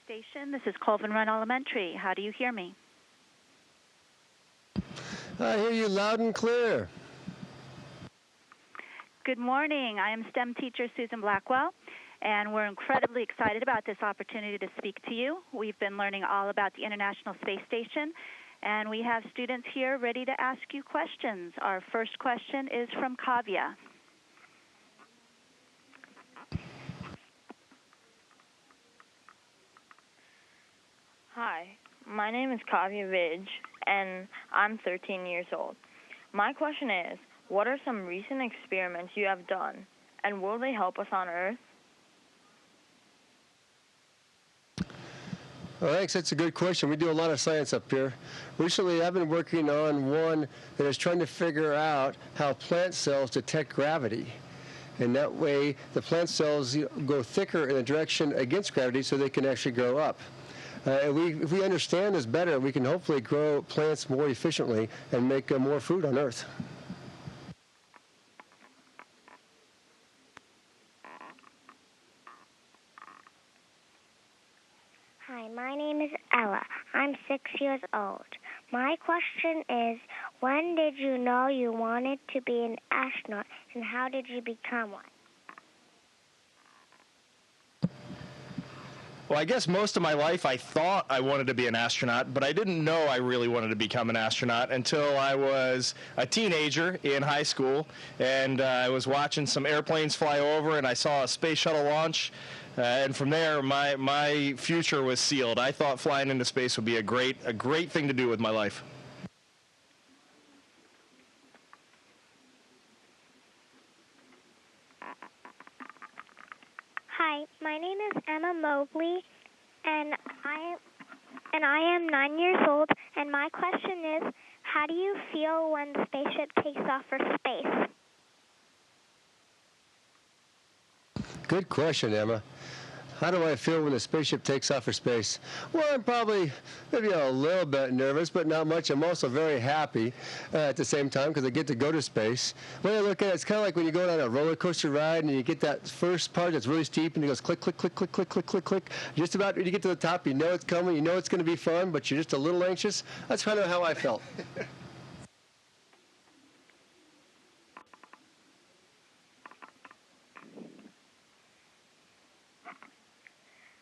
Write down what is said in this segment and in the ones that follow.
Station. This is Colvin Run Elementary. How do you hear me? I hear you loud and clear. Good morning. I am STEM teacher Susan Blackwell, and we're incredibly excited about this opportunity to speak to you. We've been learning all about the International Space Station, and we have students here ready to ask you questions. Our first question is from Kavya. Hi, my name is Kavya Vidge, and I'm 13 years old. My question is, what are some recent experiments you have done, and will they help us on Earth? Well, thanks. That's a good question. We do a lot of science up here. Recently, I've been working on one that is trying to figure out how plant cells detect gravity. And that way, the plant cells go thicker in the direction against gravity so they can actually grow up. If we understand this better, we can hopefully grow plants more efficiently and make more food on Earth. Hi, my name is Ella. I'm 6 years old. My question is, when did you know you wanted to be an astronaut, and how did you become one? Well, I guess most of my life I thought I wanted to be an astronaut, but I didn't know I really wanted to become an astronaut until I was a teenager in high school, and I was watching some airplanes fly over, and I saw a space shuttle launch, and from there my future was sealed. I thought flying into space would be a great thing to do with my life. Hi, my name is Emma Mobley, and I am 9 years old, and my question is, how do you feel when the spaceship takes off for space? Good question, Emma. How do I feel when the spaceship takes off for space? Well, I'm probably maybe a little bit nervous, but not much. I'm also very happy at the same time because I get to go to space. When I look at it, it's kind of like when you go on a roller coaster ride and you get that first part that's really steep and it goes click, click, click, click, click, click, click, click. Just about when you get to the top, you know it's coming, you know it's going to be fun, but you're just a little anxious. That's kind of how I felt.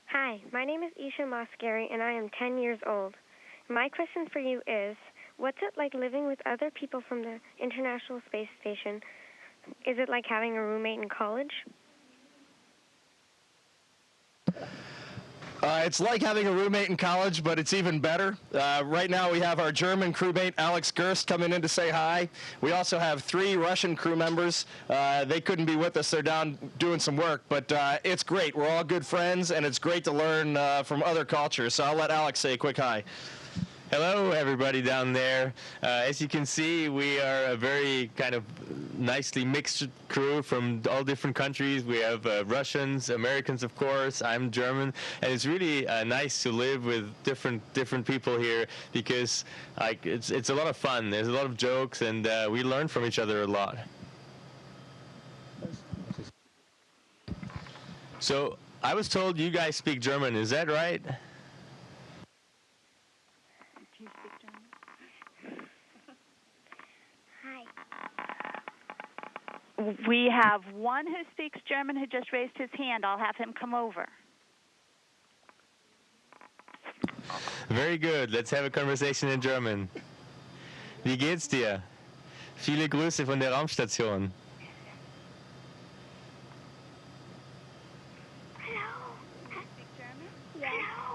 Hi, my name is Isha Mascari, and I am 10 years old. My question for you is, what's it like living with other people from the International Space Station? Is it like having a roommate in college? It's like having a roommate in college, but it's even better. Right now we have our German crewmate, Alex Gerst, coming in to say hi. We also have 3 Russian crew members. They couldn't be with us. They're down doing some work, but it's great. We're all good friends, and it's great to learn from other cultures. So I'll let Alex say a quick hi. Hello, everybody down there. As you can see, we are a very kind of nicely mixed crew from all different countries. We have Russians, Americans, of course. I'm German, and it's really nice to live with different people here because it's a lot of fun. There's a lot of jokes, and we learn from each other a lot. So I was told you guys speak German. Is that right? We have one who speaks German who just raised his hand. I'll have him come over. Very good. Let's have a conversation in German. Wie geht's dir? Viele Grüße von der Raumstation.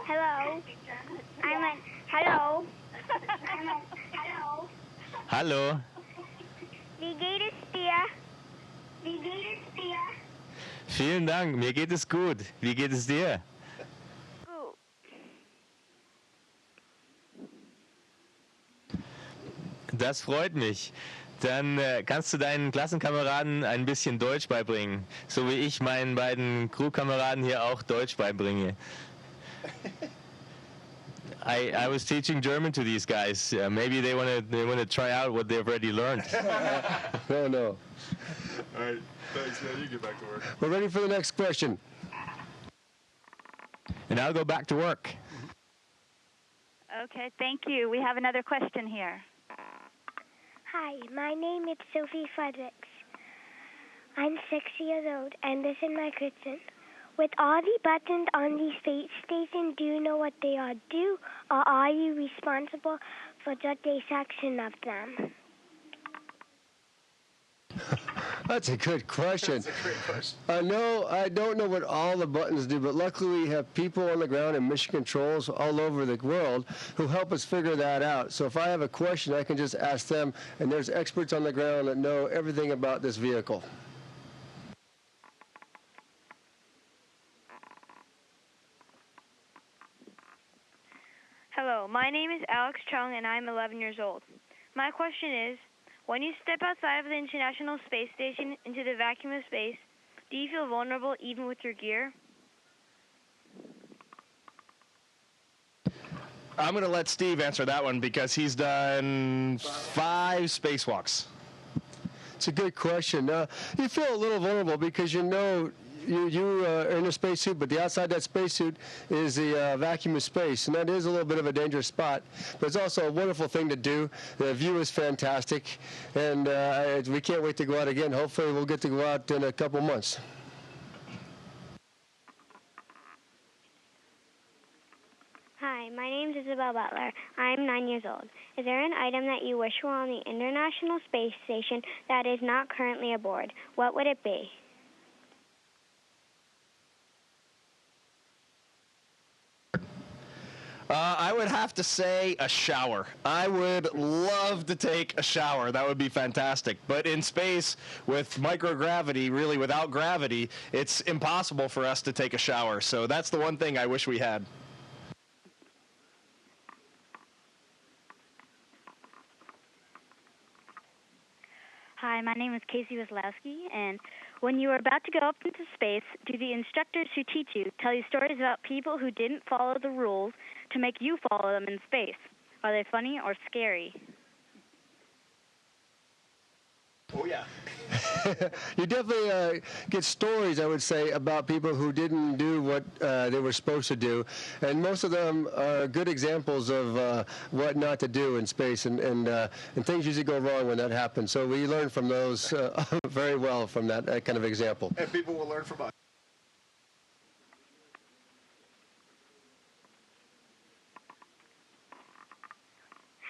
Hello. Hello. Hallo. Wie geht es dir? Vielen Dank. Mir geht es gut. Wie geht es dir? Gut. Das freut mich. Dann kannst du deinen Klassenkameraden ein bisschen Deutsch beibringen, so wie ich meinen beiden Crewkameraden hier auch Deutsch beibringe. I was teaching German to these guys. Maybe they want to try out what they've already learned. No. All right, thanks, man. You get back to work. We're ready for the next question. and I'll go back to work. Okay, thank you. We have another question here. Hi, my name is Sophie Fredericks. I'm 6 years old, and this is my question. With all the buttons on the space station, do you know what they all do, or are you responsible for just a section of them? That's a good question. That's a great question. No, I don't know what all the buttons do, but luckily we have people on the ground and mission controls all over the world who help us figure that out. So if I have a question, I can just ask them, and there's experts on the ground that know everything about this vehicle. Hello, my name is Alex Chung, and I'm 11 years old. My question is, when you step outside of the International Space Station into the vacuum of space, do you feel vulnerable even with your gear? I'm going to let Steve answer that one because he's done 5 spacewalks. It's a good question. You feel a little vulnerable because you know you are in a spacesuit, but the outside that spacesuit is the vacuum of space, and that is a little bit of a dangerous spot. But it's also a wonderful thing to do. The view is fantastic, and we can't wait to go out again. Hopefully, we'll get to go out in a couple months. Hi, my name is Isabel Butler. I'm 9 years old. Is there an item that you wish were on the International Space Station that is not currently aboard? What would it be? I would have to say a shower. I would love to take a shower. That would be fantastic. But in space, with microgravity, really without gravity, it's impossible for us to take a shower. So that's the one thing I wish we had. Hi, my name is Casey Waslowski, and when you are about to go up into space, do the instructors who teach you tell you stories about people who didn't follow the rules to make you follow them in space? Are they funny or scary? Oh, yeah. You definitely get stories, I would say, about people who didn't do what they were supposed to do, and most of them are good examples of what not to do in space, and things usually go wrong when that happens. So we learn from those very well from that kind of example. And people will learn from us.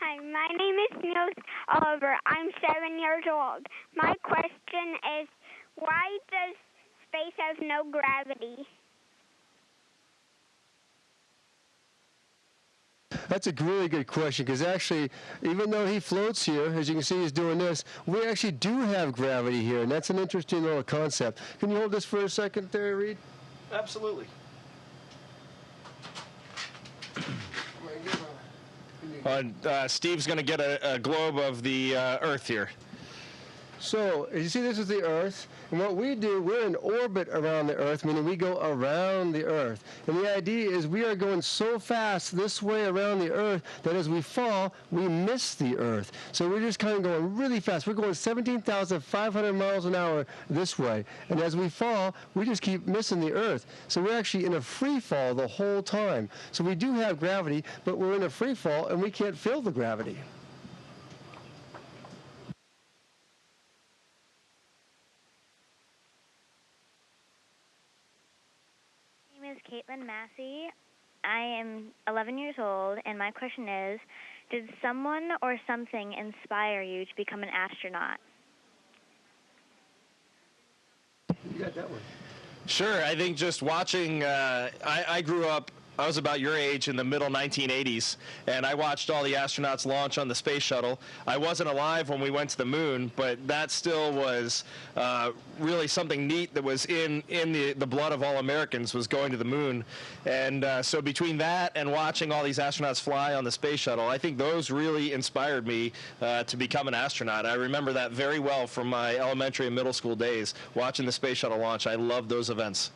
Hi, my name is Nils Oliver. I'm 7 years old. My question is, why does space have no gravity? That's a really good question, because actually, even though he floats here, as you can see he's doing this, we actually do have gravity here, and that's an interesting little concept. Can you hold this for a second there, Reid? Absolutely. Steve's going to get a globe of the Earth here. So, as you see, this is the Earth, and what we do, we're in orbit around the Earth, meaning we go around the Earth. And the idea is we are going so fast this way around the Earth that as we fall, we miss the Earth. So we're just kind of going really fast. We're going 17,500 miles an hour this way. And as we fall, we just keep missing the Earth. So we're actually in a free fall the whole time. So we do have gravity, but we're in a free fall, and we can't feel the gravity. My name is Caitlin Massey. I am 11 years old, and my question is, did someone or something inspire you to become an astronaut? You got that one. Sure, I think just watching, I grew up, I was about your age in the middle 1980s, and I watched all the astronauts launch on the space shuttle. I wasn't alive when we went to the moon, but that still was really something neat that was in the blood of all Americans, was going to the moon. And so between that and watching all these astronauts fly on the space shuttle, I think those really inspired me to become an astronaut. I remember that very well from my elementary and middle school days, watching the space shuttle launch. I loved those events.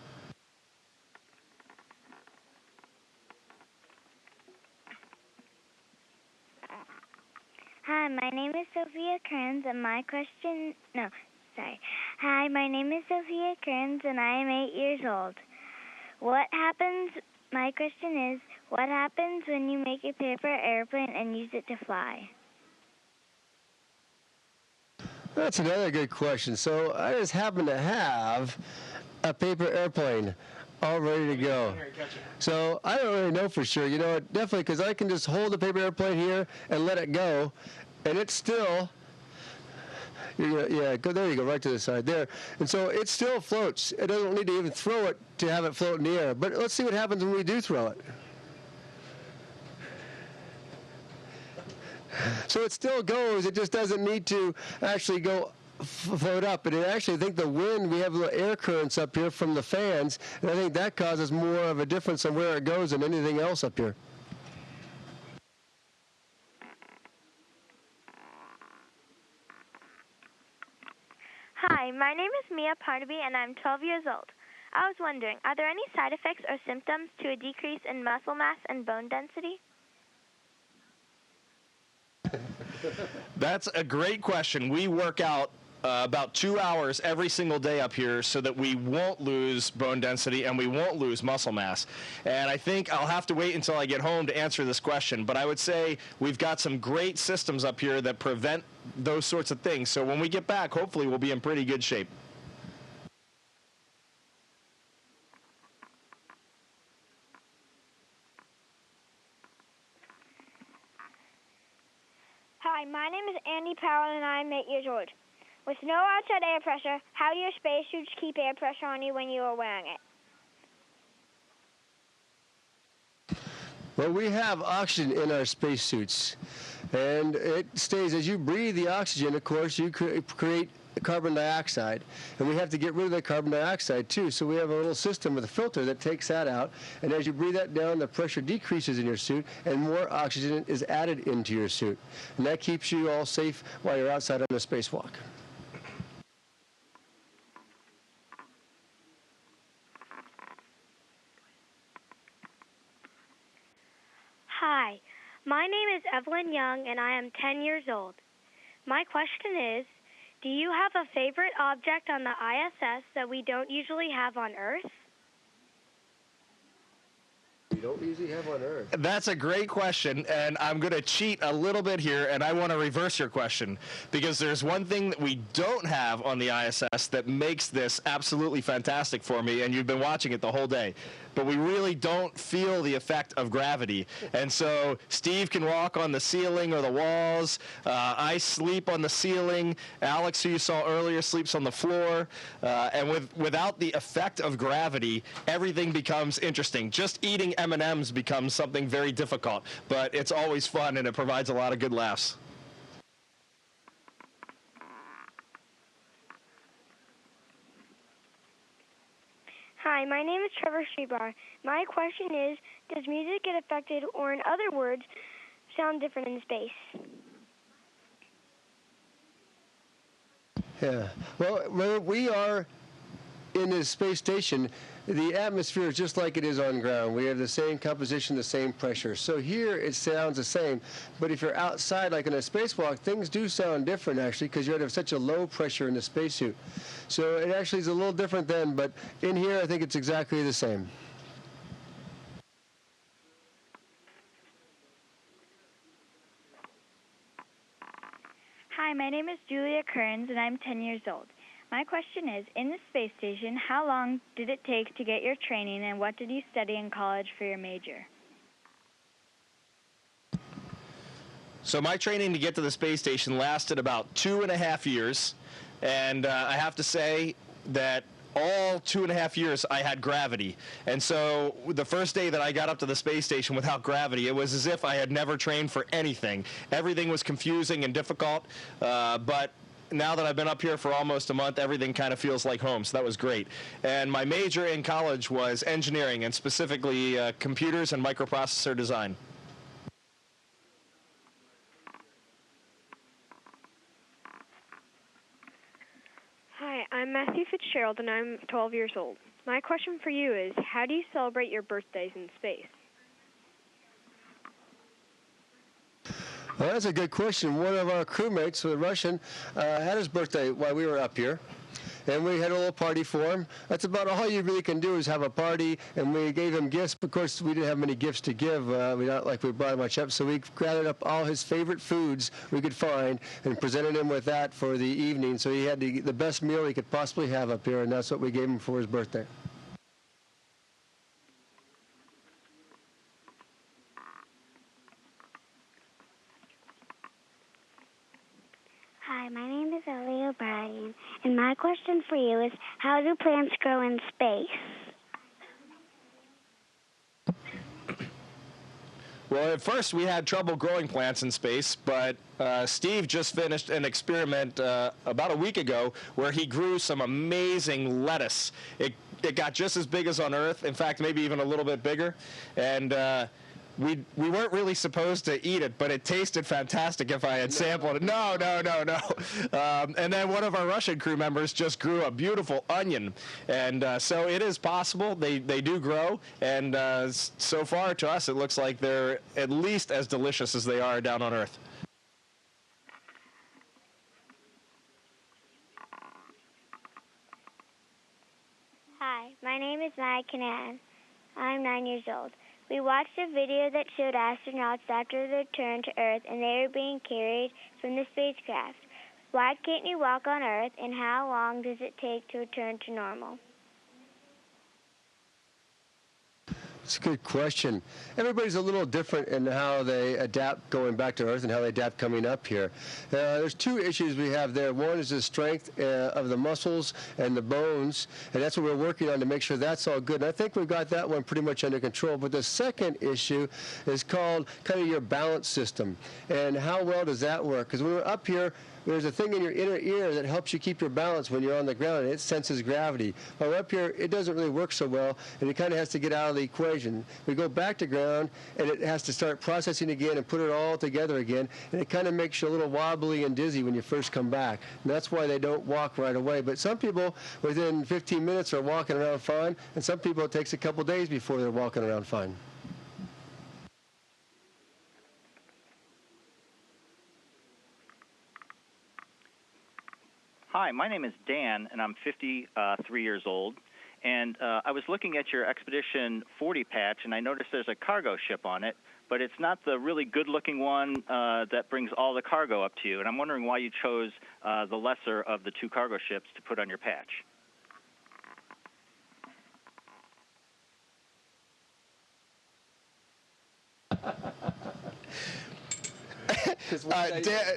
Hi, my name is Sophia Kearns, and Hi, my name is Sophia Kearns, and I am 8 years old. What happens My question is, what happens when you make a paper airplane and use it to fly? That's another good question. So I just happen to have a paper airplane all ready to go. So I don't really know for sure. You know, definitely, because I can just hold the paper airplane here and let it go, and it's still, yeah, go there you go, right to the side there. And so it still floats. It doesn't need to even throw it to have it float in the air. But let's see what happens when we do throw it. So it still goes. It just doesn't need to actually go float up. And I actually think the wind, we have little air currents up here from the fans, and I think that causes more of a difference on where it goes than anything else up here. Hi, my name is Mia Parnaby, and I'm 12 years old. I was wondering, are there any side effects or symptoms to a decrease in muscle mass and bone density? That's a great question. We work out about 2 hours every single day up here so that we won't lose bone density and we won't lose muscle mass. And I think I'll have to wait until I get home to answer this question. But I would say we've got some great systems up here that prevent those sorts of things. So when we get back, hopefully we'll be in pretty good shape. Hi, my name is Andy Powell, and I'm 8 years old. With no outside air pressure, how do your spacesuits keep air pressure on you when you are wearing it? Well, we have oxygen in our spacesuits, and it stays. As you breathe the oxygen, of course, you create carbon dioxide, and we have to get rid of the carbon dioxide too. So we have a little system with a filter that takes that out, and as you breathe that down, the pressure decreases in your suit, and more oxygen is added into your suit, and that keeps you all safe while you're outside on a spacewalk. Hi, my name is Evelyn Young, and I am 10 years old. My question is, do you have a favorite object on the ISS that we don't usually have on Earth? We don't usually have on Earth. That's a great question, and I'm going to cheat a little bit here, and I want to reverse your question, because there's one thing that we don't have on the ISS that makes this absolutely fantastic for me, and you've been watching it the whole day. But we really don't feel the effect of gravity. And so Steve can walk on the ceiling or the walls. I sleep on the ceiling. Alex, who you saw earlier, sleeps on the floor. And without the effect of gravity, everything becomes interesting. Just eating M&Ms becomes something very difficult. But it's always fun, and it provides a lot of good laughs. Hi, my name is Trevor Streetbar. My question is, does music get affected, or in other words, sound different in space? Yeah. Well, when we are in the space station, the atmosphere is just like it is on ground. We have the same composition, the same pressure. So here it sounds the same. But if you're outside, like in a spacewalk, things do sound different, actually, because you have such a low pressure in the spacesuit. So it actually is a little different then, but in here I think it's exactly the same. Hi, my name is Julia Kearns, and I'm 10 years old. My question is, in the space station, how long did it take to get your training, and what did you study in college for your major? So my training to get to the space station lasted about 2.5 years, and I have to say that all 2.5 years I had gravity. And so the first day that I got up to the space station without gravity, it was as if I had never trained for anything. Everything was confusing and difficult, but now that I've been up here for almost a month, everything kind of feels like home, so that was great. And my major in college was engineering, and specifically computers and microprocessor design. Hi, I'm Matthew Fitzgerald, and I'm 12 years old. My question for you is, how do you celebrate your birthdays in space? Well, that's a good question. One of our crewmates, the Russian, had his birthday while we were up here. and we had a little party for him. That's about all you really can do is have a party, and we gave him gifts. Of course, we didn't have many gifts to give. We brought much up, so we gathered up all his favorite foods we could find and presented him with that for the evening. So he had the best meal he could possibly have up here, and that's what we gave him for his birthday. Hi, my name is Ellie O'Brien, and my question for you is, how do plants grow in space? Well, at first we had trouble growing plants in space, but Steve just finished an experiment about a week ago where he grew some amazing lettuce. It got just as big as on Earth, in fact, maybe even a little bit bigger, and we weren't really supposed to eat it, but it tasted fantastic if I had sampled it. No. And then one of our Russian crew members just grew a beautiful onion. And so it is possible. They do grow. And so far to us, it looks like they're at least as delicious as they are down on Earth. Hi, my name is Maya Kanan. I'm 9 years old. We watched a video that showed astronauts after their return to Earth, and they were being carried from the spacecraft. Why can't you walk on Earth, and how long does it take to return to normal? It's a good question. Everybody's a little different in how they adapt going back to Earth and how they adapt coming up here. There's two issues we have there. One is the strength of the muscles and the bones, and that's what we're working on to make sure that's all good. And I think we've got that one pretty much under control. But the second issue is called kind of your balance system, and how well does that work? Because when we're up here, there's a thing in your inner ear that helps you keep your balance when you're on the ground, and it senses gravity. While up here, it doesn't really work so well, and it kind of has to get out of the equation. We go back to ground, and it has to start processing again and put it all together again, and it kind of makes you a little wobbly and dizzy when you first come back. And that's why they don't walk right away. But some people, within 15 minutes, are walking around fine, and some people, it takes a couple days before they're walking around fine. Hi, my name is Dan, and I'm 53 years old. And I was looking at your Expedition 40 patch, and I noticed there's a cargo ship on it, but it's not the really good-looking one that brings all the cargo up to you. And I'm wondering why you chose the lesser of the two cargo ships to put on your patch.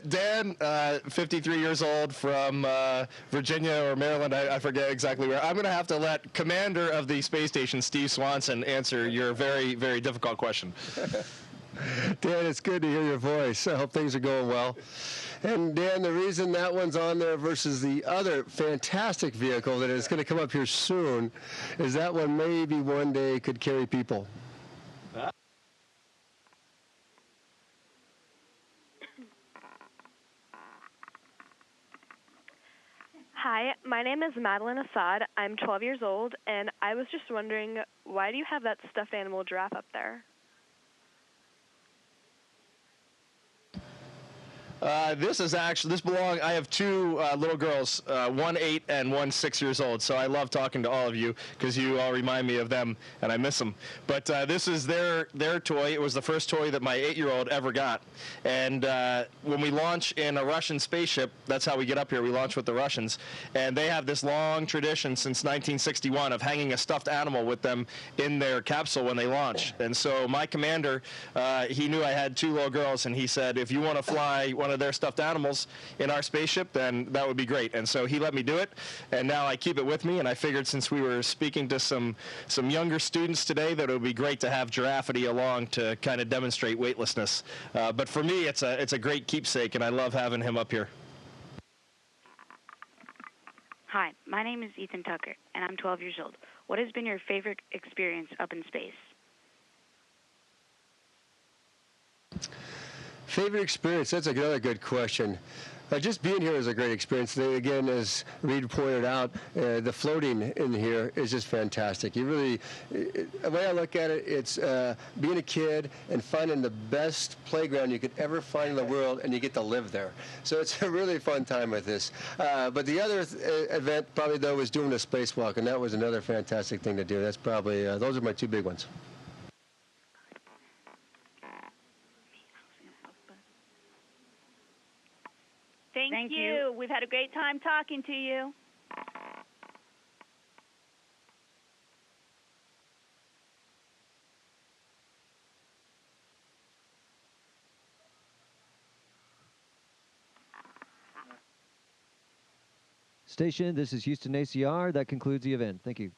Dan, 53 years old, from Virginia or Maryland, I forget exactly where. I'm going to have to let Commander of the space station, Steve Swanson, answer your very, very difficult question. Dan, it's good to hear your voice. I hope things are going well. And Dan, the reason that one's on there versus the other fantastic vehicle that is going to come up here soon is that one maybe one day could carry people. Hi, my name is Madeline Assad. I'm 12 years old, and I was just wondering, why do you have that stuffed animal giraffe up there? I have two little girls, one 8 and one 6 years old, so I love talking to all of you because you all remind me of them and I miss them. But this is their toy. It was the first toy that my 8-year-old ever got. And when we launch in a Russian spaceship, that's how we get up here. We launch with the Russians. And they have this long tradition since 1961 of hanging a stuffed animal with them in their capsule when they launch. And so my commander, he knew I had two little girls, and he said, if you want to fly one of their stuffed animals in our spaceship, then that would be great. And so he let me do it, and now I keep it with me. And I figured, since we were speaking to some younger students today, that it would be great to have Giraffity along to kind of demonstrate weightlessness. But for me, it's a great keepsake, and I love having him up here. Hi, my name is Ethan Tucker, and I'm 12 years old. What has been your favorite experience up in space? Favorite experience? That's another good question. Just being here is a great experience. Again, as Reid pointed out, the floating in here is just fantastic. You really, the way I look at it, it's being a kid and finding the best playground you could ever find in the world, and you get to live there. So it's a really fun time with this. But the other event probably, though, was doing a spacewalk, and that was another fantastic thing to do. That's probably, those are my two big ones. Thank you. We've had a great time talking to you. Station, this is Houston ACR. That concludes the event. Thank you.